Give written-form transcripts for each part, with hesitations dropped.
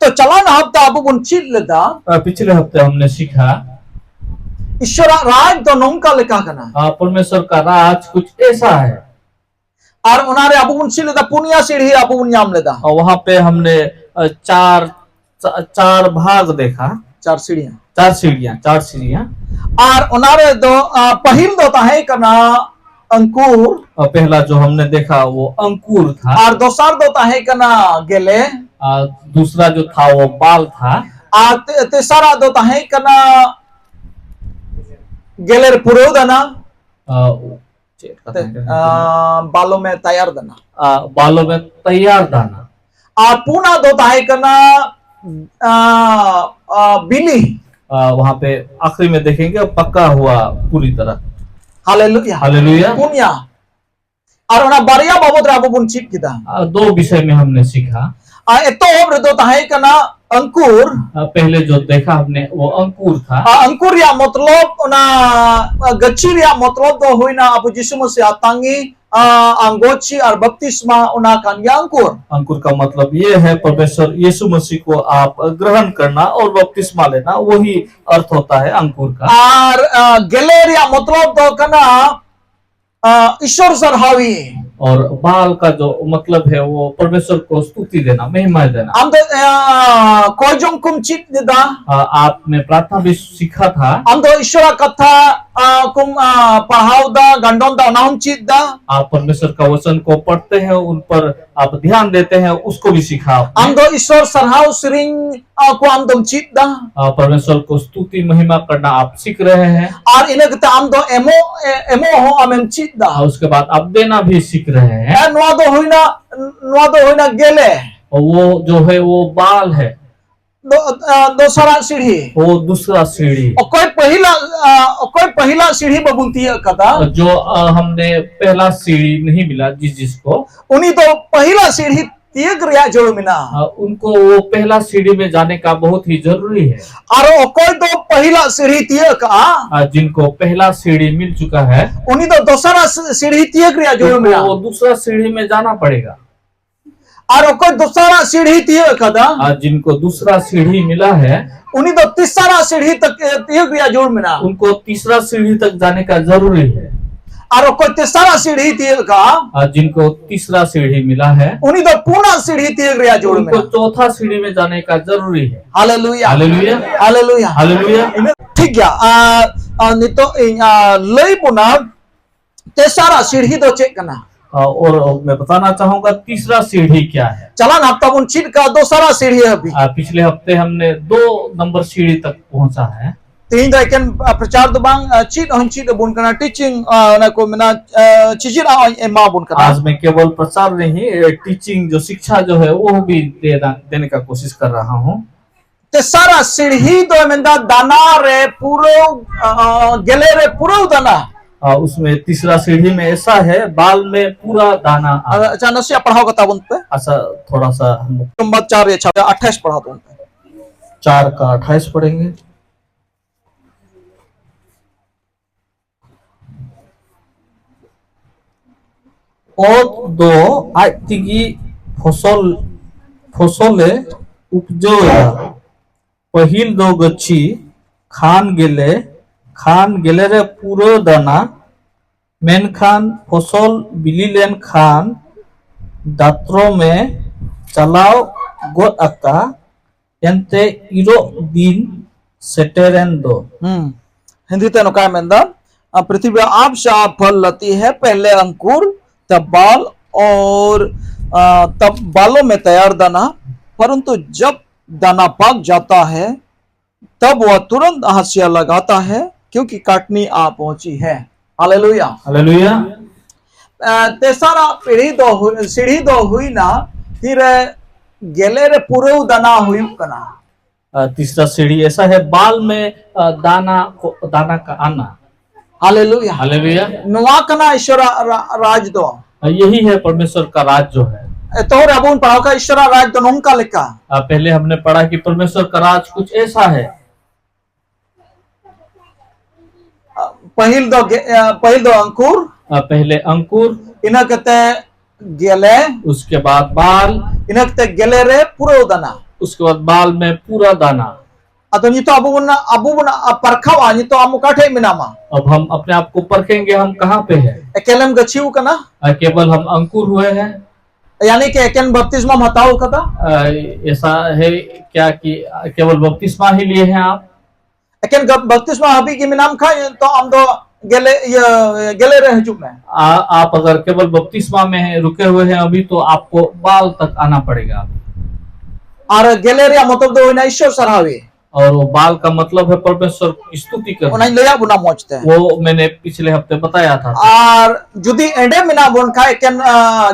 तो चलाना हफ्ता अब बुन चीज लेदा पिछले हफ्ते हमने सीखा ईश्वर राज तो नोंका लेका कना परमेश्वर का राज कुछ ऐसा है और उनारे अब बुन चीज लेदा पुनिया सीढ़ी अब बुन नाम लेदा और वहां पे हमने चार भाग देखा, चार सीढ़ियां चार सीढ़ियां और उनारे दो पहिल दो है कना अंकुर और पहला जो हमने देखा वो अंकुर था और दोसर दो है कना गेले दूसरा जो था वो बाल था और तीसरा दो है कना गेलेर पुरोदना बालों में तैयार दाना बालों में तैयार दाना और पुना दो है कना बिली वहां पे आखिरी में देखेंगे पक्का हुआ पूरी तरह। Hallelujah hallelujah. पुनिया और उना बारिया बाबत राबो बुन चीक किदा दो विषय में हमने सीखा एतो ओब्र दो है कना अंकुर पहले जो देखा हमने वो अंकुर था अंकुर या मतलब उना गच्ची या मतलब दो हुईना अब यीशु मसीह तांगी अंगोची और बपतिस्मा उना कान्या अंकुर का मतलब ये है परमेश्वर यीशु मसीह को आप ग्रहण करना और बपतिस्मा लेना, वही अर्थ होता है अंकुर का। और गैलेरिया मतलब दो कना ईश्वर सरहावी और बाल का जो मतलब है वो परमेश्वर को स्तुति देना, महिमा देना। हम तो कोई जो कुमचित देदा आपने प्रार्थना भी सीखा था। हम तो ईश्वर कथा कुम पढ़ाओ दा गंडों दा नाम चित दा आप परमेश्वर का वचन को पढ़ते हैं, उन पर आप ध्यान देते हैं, उसको भी सीखा। हम तो ईश्वर सरहाव सिरिंग को हम तुम चित दा परमेश्वर को स्तुति महिमा करना आप सीख रहे हैं। और इन्हें कहते हम तो एमो हो हम चित दा उसके बाद आप देना भी सीख रहे हैं। नुआ दो हुईना गेले और वो जो है वो बाल है, दूसरा सीढ़ी वो दूसरा सीढ़ी। और कोई पहला सीढ़ी बबुलती है कथा जो हमने पहला सीढ़ी नहीं मिला जिसको उन्हीं तो पहला सीढ़ी त्याग रिया जोड़ मिना उनको वो पहला सीढ़ी में जाने का बहुत ही जरूरी है। और कोई तो पहला सीढ़ी त्याग जिनको पहला सीढ़ी मिल चुका है उन्हीं तो दूसरा सीढ़ी त्याग रिया जोड़ मिना वो दूसरा सीढ़ी में जाना पड़ेगा। और कोई दूसरा सीढ़ी त्याग कदा जिनको दूसरा सीढ़ी मिला है उन्हीं तो तीसरा सीढ़ी तक त्याग रिया जोड़ मिना उनको तीसरा सीढ़ी तक जाने का जरूरी है। और कोई तीसरा सीढ़ी त्याग जिनको तीसरा सीढ़ी मिला है उन्हीं तो पूर्ण सीढ़ी त्याग रिया जोड़ उनको चौथा सीढ़ी में जाने का जरूरी है। Hallelujah hallelujah hallelujah hallelujah. ठीक है नितो लई पुना तीसरा सीढ़ी तो चेक करना और मैं बताना चाहूंगा तीसरा सीढ़ी क्या है। चला ना हफ्ता बुन चीट का दूसरा सीढ़ी है अभी पिछले हफ्ते हमने 2 नंबर सीढ़ी तक पहुंचा है। तीन दायकन प्रचार तो बांग चीट हम चीट बुन करना टीचिंग ना को मना चिजिरा एमा बुन करना। आज मैं केवल प्रचार नहीं टीचिंग जो शिक्षा जो है वो भी देने का कोशिश कर रहा हूँ। तीसरा सीढ़ी तो मेंदा दाना रे पूरो गेले रे पूरो दाना उसमें तीसरा सीढ़ी में ऐसा है बाल में पूरा दाना। अच्छा नसिया पढ़ाओ कता बुन पे ऐसा थोड़ा सा हम नंबर 4 या 28 पढ़ा दूं 4 का 28 पढ़ेंगे। दो आयतिगी फसले उपजोया पहिल दो गच्छी खान गेले रे पूरो दाना मेनखान फसल बिली लेन खान दात्रो में चलाओ गोद अका एंते इरो दिन सेटेरेन दो। हिंदी ते नोका मेंदा पृथ्वी आप शाप फल लाती है, पहले अंकुर तब बाल और तब बालों में तैयार दाना, परंतु जब दाना पक जाता है तब वह तुरंत हाशिया लगाता है क्योंकि काटनी आ पहुंची है। Hallelujah hallelujah. तेसारा सीढ़ी दो हुई ना फिर गेले रे पूरे दाना हुई कना। तीसरा सीढ़ी ऐसा है बाल में दाना का आना। Hallelujah hallelujah. नुआ कना ईश्वर राज दो यही है परमेश्वर का राज जो है। तो अबुन पढ़ाओ का ईश्वर राज तो नोंका लिखा। पहले हमने पढ़ा कि परमेश्वर का राज कुछ ऐसा है। पहिल दो अंकुर पहले अंकुर इन्हें कहते गेले, उसके बाद बाल, इन्हें कहते गेले रे पूरो दाना। उसके बाद बाल में पूरा दाना। Atau nyito abu bun parkawa nyito amu kate minama. अब हम अपने आप को परखेंगे हम कहाँ पे है। Ekelem gachiu kana. केवल हम अंकुर हुए हैं, Yani ke eken baptisma hatau kata. ऐसा है क्या कि केवल बपतिस्मा ही लिए हैं आप? Eken baptisma habi ki minam kha to amdo gele re hijuk mein. आप अगर केवल बपतिस्मा में रुके हुए हैं अभी तो आपको बाल तक आना पड़ेगा। Ar gele re matlab do hoina ishwar sarhawe. और वो बाल का मतलब है परमेश्वर की स्तुति करना। Onai leya buna mojte. वो मैंने पिछले हफ्ते बताया था। Ar judi ende mina bun khai eken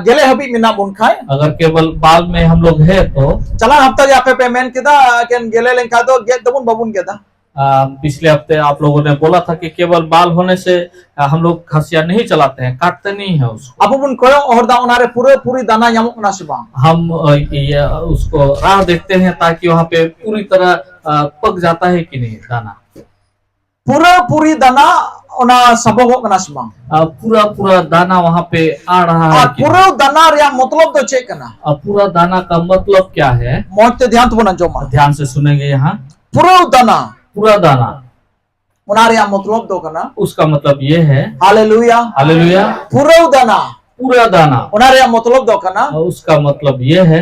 gele habi mina bun khai. अगर केवल बाल में हम लोग है तो Chala hafta ya pe payment kita ken gele len kha do get dabun babun geda. पिछले हफ्ते आप लोगों ने बोला था कि केवल बाल होने से हम लोग खसिया नहीं चलाते हैं, काटते नहीं है उसको। Abu bun koyo ohorda onare puri dana nyamuk na sibang. हम उसको राह देखते हैं ताकि वहाँ पे पूरी तरह पक जाता है कि नहीं दाना। Puri dana ona sabogok na sibang. पूरा पूरा दाना वहाँ पे आ रहा है Ar कि नहीं? pura dana ria matlab do che kana. पूरा दाना का मतलब क्या है? Mojte dhyan tu buna joma. ध्यान से सुनेंगे यहाँ। Pura dana पूरा दाना ona ria matlab do kana. उसका मतलब ये है, Hallelujah. हालेलुया, Pura dana पूरा दाना ona ria matlab do kana. उसका मतलब ये है,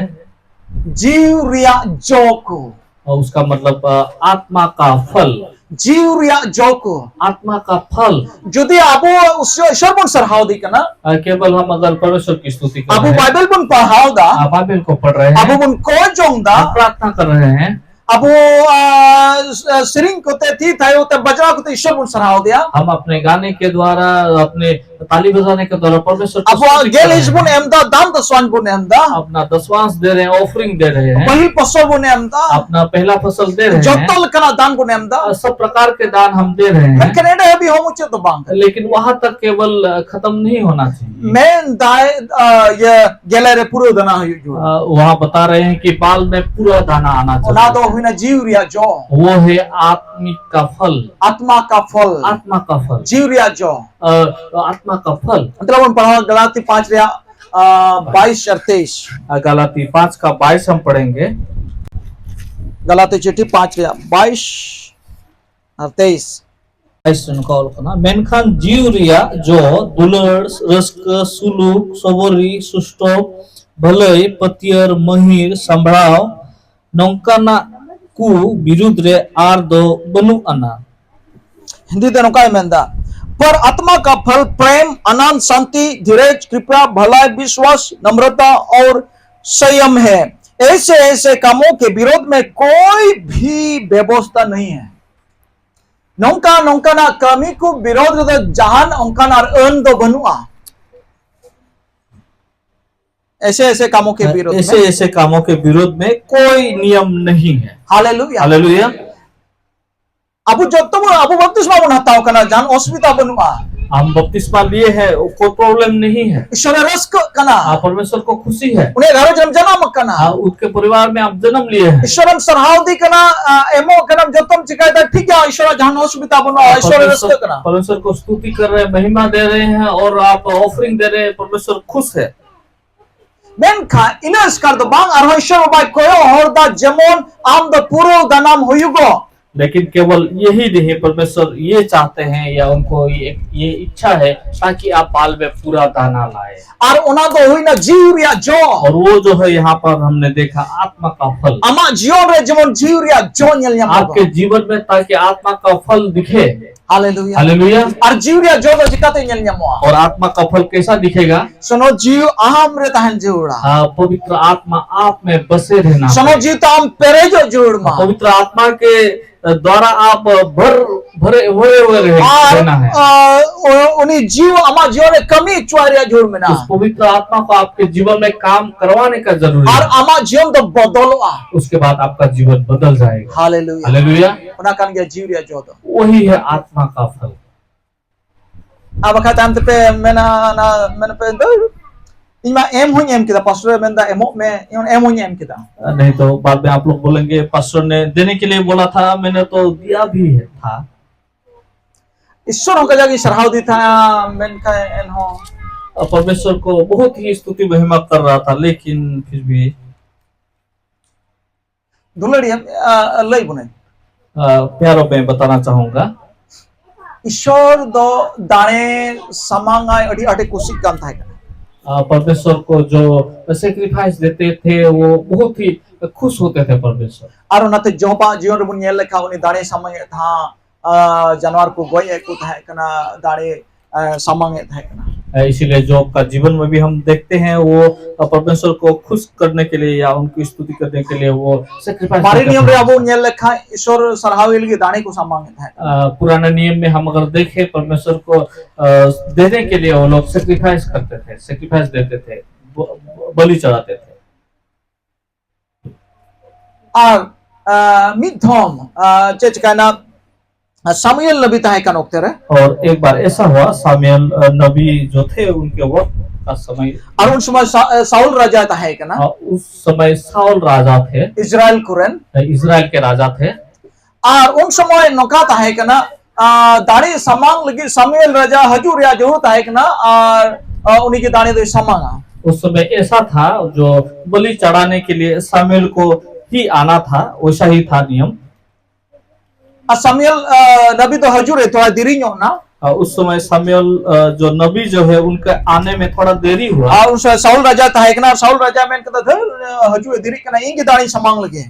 Jiw ria joko. और उसका मतलब आत्मा का फल। Jiw ria joko. आत्मा का फल Jodi abu ishwar bun sarhaw di kana. केवल हम अगर परमेश्वर की स्तुति कर Abu रहे हैं, Bible bun pahau da. आप बाइबल को पढ़ रहे Abu हैं, bun ko jong da. आप प्रार्थना कर रहे हैं, Abu sering kote ti thayo te bajra kote ishwar bun sarhaw dia. हम अपने गाने के द्वारा, अपने ताली बजाने के द्वारा परमेश्वर की Abu स्तुति कर रहे gelis bun हैं। emda dam da swan bun emda. अपना दशवांश दे रहे हैं, ऑफरिंग दे रहे हैं, Bahil pasal bun emda. अपना पहला फसल दे रहे हैं, Jotol kana dan bun emda. सब प्रकार के दान हम दे रहे हैं। Canada habi homu che to bang. लेकिन वहां तक केवल खत्म नहीं होना चाहिए। Men dai ye gelere puro dana hoyu. वहाँ बता रहे हैं कि बाल में पूरा दाना आना Ona do चाहिए। huina jiw ria jo. वो है आत्मिक का फल, Atma ka phal. आत्मा का फल, Jiw ria jo. आत्मा का फल। मतलब हम पढ़ा गलाती 5 ria 22 और 23. गलाती 5 का 22 हम पढ़ेंगे। गलाती चिट्ठी 5 ria 22 और 23. मेनखान जीव रिया जो दुलड़ रस्क सुलूक सबरी सुष्टो भलई पतियर महिर संभळाव नौकाना कु विरुद्ध रे आर दो बनु अना। हिंदी ते नौका मेंदा पर आत्मा का फल प्रेम आनंद शांति धीरज कृपा भलाई विश्वास नम्रता और संयम है। ऐसे ऐसे कामों के विरोध में कोई भी व्यवस्था नहीं है। नौका नौकाना कमी को विरोध रे जहान अंकाना अन दो बनुआ। ऐसे ऐसे कामों के विरोध में, ऐसे ऐसे कामों के विरोध में कोई नियम नहीं है। हालेलुया। हालेलुया। अबु जत्तो अबु बपतिस्मा बन हताओ कना जान असुविधा बनुआ। हम बपतिस्मा लिए हैं, कोई प्रॉब्लम नहीं है। ईश्वर रस्क कना परमेश्वर को खुशी है। उन्हें घरों जन्म जन्म कना उसके परिवार में आप जन्म लिए हैं। ईश्वरम सरहावदी कना एमो कनम जतम चिकायता ठीक है। ईश्वर जहान असुविधा बनुआ ईश्वर रस्क कना परमेश्वर को स्तुति कर रहे हैं, महिमा दे रहे हैं और आप ऑफरिंग दे रहे हैं, परमेश्वर खुश है। मेनखा इनस कर दो बांग आरो ईश्वर बाय कोयो हरदा जेमन आम द पुरो दनाम होयुगो। लेकिन केवल यही नहीं, परमेश्वर ये चाहते हैं या उनको ये इच्छा है ताकि आप बाल में पूरा दाना लाए। और ओना दो हुई ना जीवरिया जो, और वो जो है यहाँ पर हमने देखा आत्मा का फल आमा जीवन रे जेमन जीवरिया जो न्यल आपके जीवन में, ताकि आत्मा का फल दिखे। हालेलुया। हालेलुया। और जीवरिया जो दो जिकाते न्यल न्यमवा। और आत्मा का फल कैसा दिखेगा? सुनो जीव आम रे तहन जीवड़ा। पवित्र आत्मा आप में बसे रहना। सुनो जीव तो आम पेरे जो जीवड़ा। पवित्र आत्मा के द्वारा आप भरे हुए रहना है। उन्हीं जीव आमा जीवन रे कमी चुआरिया जोड़ में ना। उस पवित्र आत्मा को आपके जीवन में काम करवाने का जरूरी है। और आमा जीवन तो बदलवा। उसके बाद आपका जीवन बदल जाएगा। हालेलुया। हालेलुया। उना कान गया जीवरिया जो दो। वही है आत्मा का फल। अब कहता हम पे मैंने पे दो इमा एम हुई एम किदा पास्टर मेंदा एमो में इन एम हुई एम किदा। नहीं तो बाद में आप लोग बोलेंगे पास्टर ने देने के लिए बोला था, मैंने तो दिया भी है था। ईश्वर हमका जाके सरहाव दी था मैन का एन हो परमेश्वर को बहुत ही स्तुति महिमा कर रहा था, लेकिन फिर भी दुलड़ी लई बुने प्यारों में बताना चाहूंगा ईश्वर दो दाने समांगाय अड़ी अटे कुशिक कान था परमेश्वर को जो सेक्रीफाइस देते थे वो बहुत ही खुश होते थे परमेश्वर और नाते जोपा जीवन बुन येल लेखा उनी दाने समांगे था जानवर को गोय को था कना दाने समांगे था कना इसीलिए जॉब का जीवन में भी हम देखते हैं वो परमेश्वर को खुश करने के लिए या उनकी स्तुति करने के लिए वो सेक्रीफाइस मारी नियम रे अब येल लेखा ईश्वर सराहावेल के दाने को समांगे था पुराने नियम में हम अगर देखें परमेश्वर को देने के लिए वो लोग सेक्रीफाइस करते थे सेक्रीफाइस देते थे बलि चढ़ाते थे और मिथोम चेचकाना सामुएल नबी था का नोकते रहे और एक बार ऐसा हुआ सामुएल नबी जो थे उनके वक्त का समय और उन समय साउल राजा था है ना उस समय साउल राजा थे इजराइल कुरन इजराइल के राजा थे और उन समय नौका था है ना दाढ़ी समांग लगी सामुएल राजा हजूर या जरूरत है ना और उन्हीं के दाढ़ी तो समांगा उस समय ऐसा था जो बलि चढ़ाने के लिए सामुएल को ही आना था वैसा ही था नियम सामुएल नबी तो हजूर है थोड़ा देरी ना उस समय सामुएल जो नबी जो है उनके आने में थोड़ा देरी हुआ और साउल राजा था है ना साउल राजा में कहता हजूर देरी करना इनकी दाढ़ी समांग लगे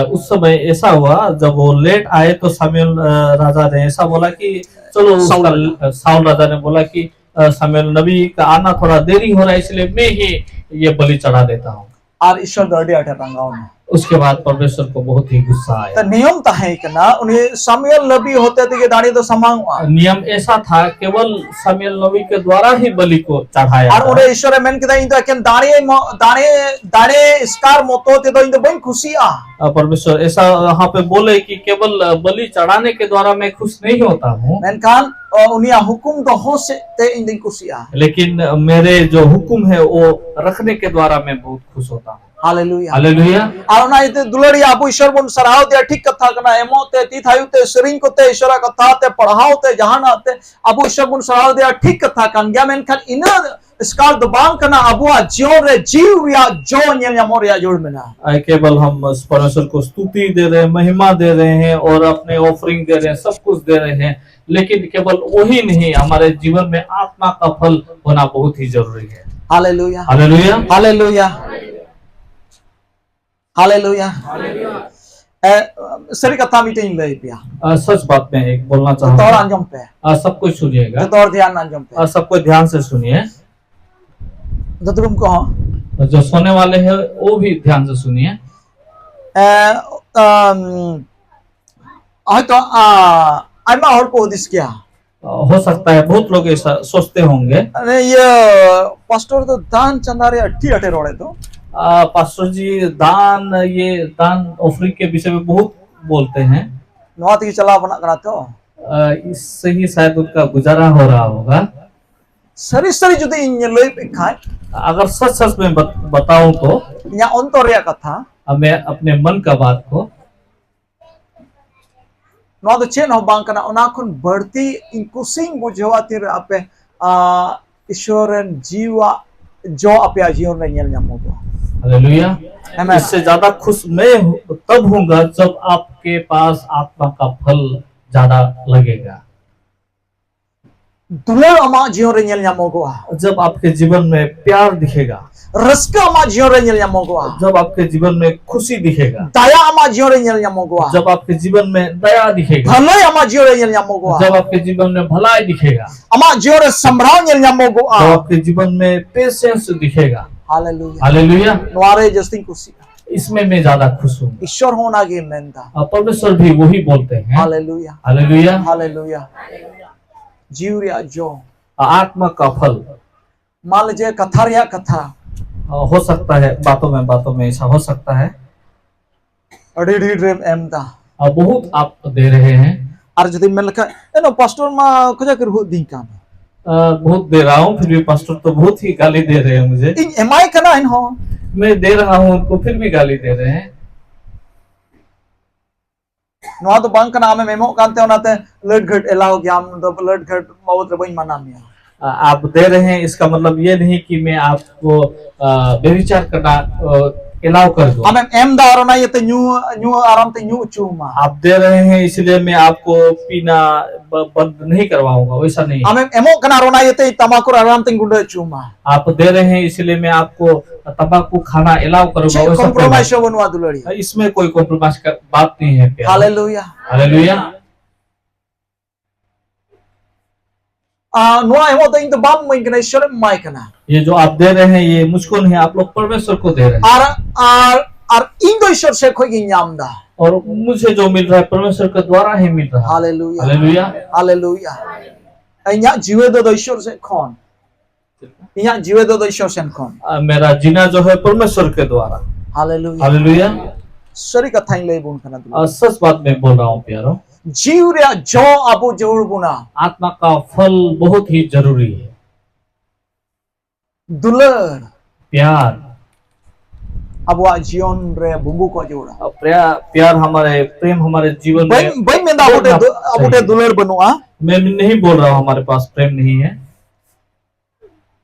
उस समय ऐसा हुआ जब वो लेट आए तो सामुएल राजा ने ऐसा बोला कि चलो साउल राजा ने बोला कि सामुएल नबी का आना थोड़ा देरी हो रहा है इसलिए मैं ही ये बलि चढ़ा देता हूँ और ईश्वर दर्डे अटे रंगाओ में उसके बाद परमेश्वर को बहुत ही गुस्सा आया तो नियम था है कि ना उन्हें सामुएल नबी होते थे कि दाढ़ी तो समांगवा नियम ऐसा था केवल सामुएल नबी के द्वारा ही बलि को चढ़ाया और उन्हें ईश्वर मेन के इन तो कि दाढ़ी स्कार मोतो ते तो इन तो बड़ी खुशी आ परमेश्वर ऐसा यहाँ पे बोले कि केवल बलि चढ़ाने के द्वारा मैं खुश नहीं होता हूँ मेनखान उन्हें हुकुम तो हो से ते इन दिन खुशी आ लेकिन मेरे जो हुकुम है वो रखने के द्वारा मैं बहुत खुश होता हूँ हालेलुया हालेलुया और ना इते दुलड़ी आबू ईश्वर बन सराव ते ठीक कथा कना एमो ते ती थायु ते सरिंग को ते ईश्वर कथा ते पढ़ाओ ते जहान आते आबू ईश्वर बन सराव दे ठीक कथा कन गया मेनखान इन स्कार दबांग कना आबू जियो रे जीव या जो नेल या मोर या जोड़ में ना केवल हम परमेश्वर को स्तुति दे रहे हैं महिमा दे रहे हैं और अपने ऑफरिंग दे रहे हैं सब कुछ दे रहे हैं लेकिन केवल वही नहीं हमारे जीवन में आत्मा का फल होना बहुत ही जरूरी है हालेलुया हालेलुया हालेलुया हालेलुया सरी कथा मीटिंग ले पिया सच बात में एक बोलना तौर चाहूंगा अंजम पे सब कुछ सुनिएगा तौर ध्यान अंजम पे सबको ध्यान से सुनिए ददरुम को जो सोने वाले हैं वो भी ध्यान से सुनिए तो आइमा और को दिस क्या हो सकता है बहुत लोग ऐसा सोचते होंगे अरे ये पास्टर तो दान चंदारे अट्ठी अटे रोड़े तो पास्टर जी दान ऑफरिंग के विषय में बहुत बोलते हैं नवात की चला बना करा तो इससे ही शायद उनका गुजारा हो रहा होगा सरी सरी जुदी इन लोई पे खाए अगर सच सच में बताऊं तो या अंतरिया कथा मैं अपने मन का बात को नवा तो चेन हो बांग कना ओना खुन बढ़ती इंकुसिंग बुझवा तिर आपे ईश्वरन जीवा जो आपे जीवन में नेल ᱧᱟᱢᱚᱜᱼᱟ हालेलुया इससे ज्यादा खुश मैं तब होऊंगा जब आपके पास आत्मा का फल ज्यादा लगेगा दुलर अमा जीवन रे नेल ᱧᱟᱢᱚᱜᱼᱟ जब आपके जीवन में प्यार दिखेगा रस्का अमा जीवन रे नेल ᱧᱟᱢᱚᱜᱼᱟ जब आपके जीवन में खुशी दिखेगा दया अमा जीवन रे नेल ᱧᱟᱢᱚᱜᱼᱟ जब आपके जीवन में दया दिखेगा भलाई अमा जीवन रे नेल ᱧामᱚᱜᱼᱟ जब आपके जीवन में भलाई दिखेगा अमा जीवन रे संभराव नेल ᱧामᱚᱜᱼᱟ जब आपके जीवन में पेशेंस दिखेगा हालेलुया हालेलुया नवारे जस्टिन खुशी इसमें मैं ज्यादा खुश हूँ ईश्वर होना के मेनता परमेश्वर भी वही बोलते हैं हालेलुया हालेलुया हालेलुया जीवरिया जो आत्मा का फल मान लीजिए कथा रिया कथा हो सकता है बातों में ऐसा हो सकता है अड़ी डी ड्रेम एमदा बहुत आप दे रहे हैं और जदि मैं लखा एनो पास्टर मा खोजा कर हो दी काम बहुत दे रहा हूँ फिर भी पास्टर तो बहुत ही गाली दे रहे हैं मुझे इन एमआई कना इन हो मैं दे रहा हूँ उनको फिर भी गाली दे रहे हैं नवा तो बांग कना में मेमो कांते होनाते लड घट एलाओ ग्याम तो लड घट बहुत रे बइन माना मिया आप दे रहे हैं इसका मतलब ये नहीं कि मैं आपको व्यभिचार करना अलाउ कर दो। Amem em da arona yete nyu aram te nyu chuma. आप दे रहे हैं इसलिए मैं आपको पीना बंद नहीं करवाऊंगा, वैसा नहीं। Amem emok kana arona yete tamakur aram te gunda chuma. आप दे रहे हैं इसलिए मैं आपको तंबाकू खाना अलाउ करूंगा, Che वैसा compromise bonwa dulari. इसमें कोई कॉम्प्रोमाइज का बात नहीं है। Hallelujah. Hallelujah. Noa emo te into bam mo ingna ishore mai kana. ये जो आप दे रहे हैं ये मुझको नहीं, आप लोग परमेश्वर को दे रहे हैं। Ar indo ishor se khoi gi nyamda. और मुझे जो मिल रहा है परमेश्वर के द्वारा ही मिल रहा है। Hallelujah. Hallelujah. Hallelujah. Inya jiwe do ishor se khon. Inya jiwe do ishor se khon. मेरा जीना जो है परमेश्वर के द्वारा। Hallelujah. Hallelujah. Sari katha le bun kana dulari. सच बात मैं बोल रहा हूँ प्यारो, जीव रे जो अबो जोड़ गुना आत्मा का फल बहुत ही जरूरी है। दुलर प्यार, अबो जीवन रे बुंबू को जोड़ा प्यार हमारे प्रेम हमारे जीवन भाई में। भाई मैं अबोटे दुलर बनवा मैं नहीं बोल रहा हूँ हमारे पास प्रेम नहीं है,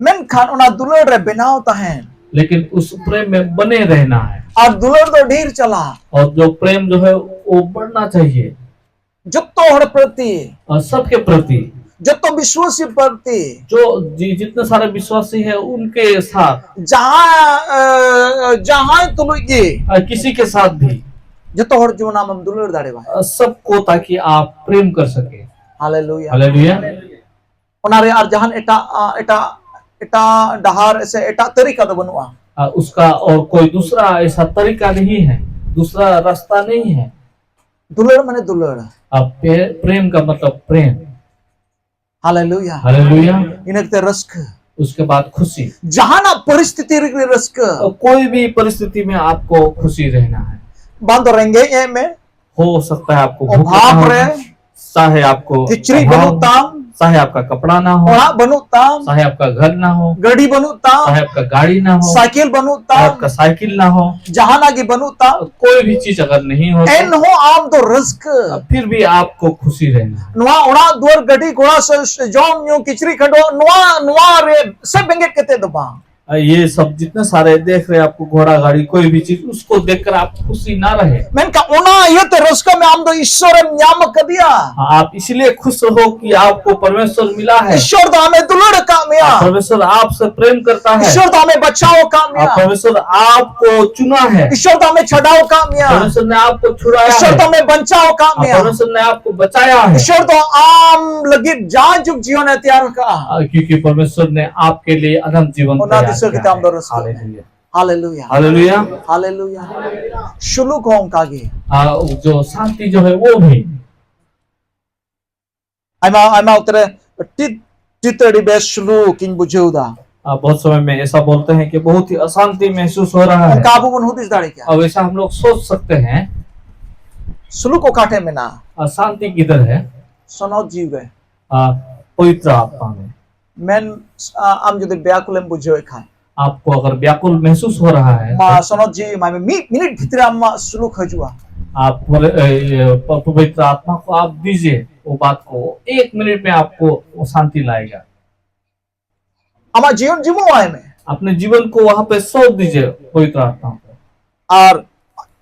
मैं खान उना दुलर रे बनाव ताहें, लेकिन उस प्रेम में बने रहना है। और दुलर तो ढेर चला और जो प्रेम जो है वो बढ़ना चाहिए, जो तो हर प्रति और सबके प्रति, जो तो विश्वासी प्रति, जो जितने सारे विश्वासी है उनके साथ, जहां तुलुगी किसी के साथ भी, जो तो हर जो नाम हम दुलर दाड़े बा सबको, ताकि आप प्रेम कर सके। हालेलुया। हालेलुया। उनारे और जहां एटा डहार ऐसे एटा तरीका तो बनवा उसका और कोई दूसरा ऐसा तरीका नहीं है, दूसरा रास्ता नहीं है। दुलर माने दुलर, अब प्रेम का मतलब प्रेम। हालेलुया। हालेलुया। इनके रस्क, उसके बाद खुशी, जहां ना परिस्थिति रे रस्क, कोई भी परिस्थिति में आपको खुशी रहना है। बंद रहेंगे ये में हो सकता है आपको भाप रे चाहे आपको किचरी बनुताम, चाहे आपका कपड़ा ना हो, ओढ़ा बनुताम, चाहे आपका घर ना हो, गड़ी बनुताम, चाहे आपका गाड़ी ना हो, साइकिल चाहे बनुताम, आपका साइकिल ना हो, जहां ना की बनुताम, कोई भी चीज अगर नहीं हो एन हो आम तो रस्क, फिर भी आपको खुशी रहना है। नुआ ओढ़ा दुआर गड़ी घोड़ा से जोम न्यू किचरी खडो नुआ रे सब बेंगे केते दबा। ये सब जितने सारे देख रहे हैं आपको घोड़ा गाड़ी कोई भी चीज, उसको देखकर आप खुशी ना रहे। मैं का ओना ये तो रस्क में आम तो ईश्वर न्याम कर दिया, आप इसलिए खुश हो कि आपको परमेश्वर मिला है। ईश्वर तो हमें दुलड़ कामया, परमेश्वर आपसे प्रेम करता है। ईश्वर तो हमें बचाओ कामया, परमेश्वर आपको चुना है। ईश्वर तो हमें छड़ाओ कामया, परमेश्वर ने आपको छुड़ाया ईश्वर तो है। हमें बचाओ कामया, परमेश्वर ने आपको बचाया है। ईश्वर तो आम लगी जान जुग जीवन है तैयार का, क्योंकि परमेश्वर ने आपके लिए अनंत जीवन तैयार किया है। हालेलुया। हालेलुया। हालेलुया। हालेलुया। शुलुक हों कागे जो शांति जो है वो भी आइमा उतरे टितड़ी बेस शुलुक इन बुझेउदा। बहुत समय में ऐसा बोलते हैं कि बहुत ही अशांति महसूस हो रहा है। काबू बन होती दाड़ी क्या, अब ऐसा हम लोग सोच सकते हैं। शुलुक को काटे में ना शांति किधर है? सनौ जीव रे पवित्र आत्मा में। मैं आम जो व्याकुल बुझे खाए, आपको अगर व्याकुल महसूस हो रहा है मा सनौ जी माय मिनट भीतर आम शुलुक हजुआ, आप पवित्र आत्मा को आप दीजिए वो बात को, 1 मिनट में आपको वो शांति लाएगा। हमारा जीवन जीवो आए में अपने जीवन को वहां पे सौंप दीजिए पवित्र आत्मा को, और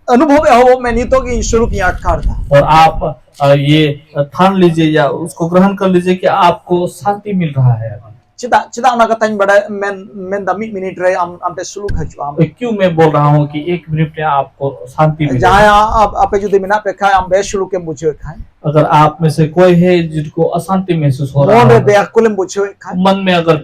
अनुभव हो मैं नहीं तो कि शुरू की अटकार था, और आप ये ठान लीजिए या उसको ग्रहण कर लीजिए कि आपको शांति मिल रहा है। चिदा चिदा ना कताइन बड़ा मैं द मिनट रे हम पे शुरू हजुआ। क्यों मैं बोल रहा हूँ कि 1 मिनट में आपको शांति मिले। जहाँ आप जो दिमिना पे खाए हम बे शुरू के बुझे खाए, अगर आप में से कोई है जिनको अशांति महसूस हो रहा मन रे है, व्याकुल बुझे खाए, मन में अगर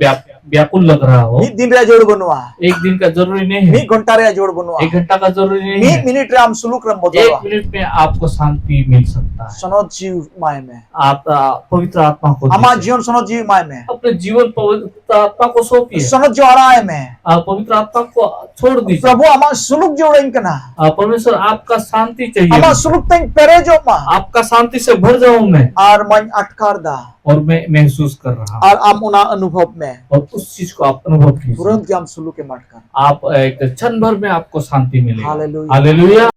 व्याकुल लग रहा हो, दिन रे जोड़ बनवा, 1 दिन का जरूरी नहीं है, 1 घंटा रे जोड़ बनवा, 1 घंटा का जरूरी नहीं है, 1 मिनट रे हम शुलुक रे बदलवा। 1 मिनट में आपको शांति मिल सकता है। सनो जीव माय में आप पवित्र आत्मा को हमारा जीवन सनो जीव माय में, अपने जीवन पवित्र आत्मा को सौंपिए। सनो जो आ रहा है में पवित्र आत्मा को छोड़ दीजिए। प्रभु हमारा शुलुक जोड़ इनकना, परमेश्वर आपका शांति हमारा चाहिए, शुलुक तक पेरे जो मा आपका शांति से भर जाऊं मैं, और मन अटकार दा, और मैं महसूस कर रहा हूँ, और हम उना अनुभव में और उस चीज को आप अनुभव कीजिए। तुरंत हम शुलुक के मटकर आप एक क्षण भर में आपको शांति मिलेगी। हालेलुया। हालेलुया।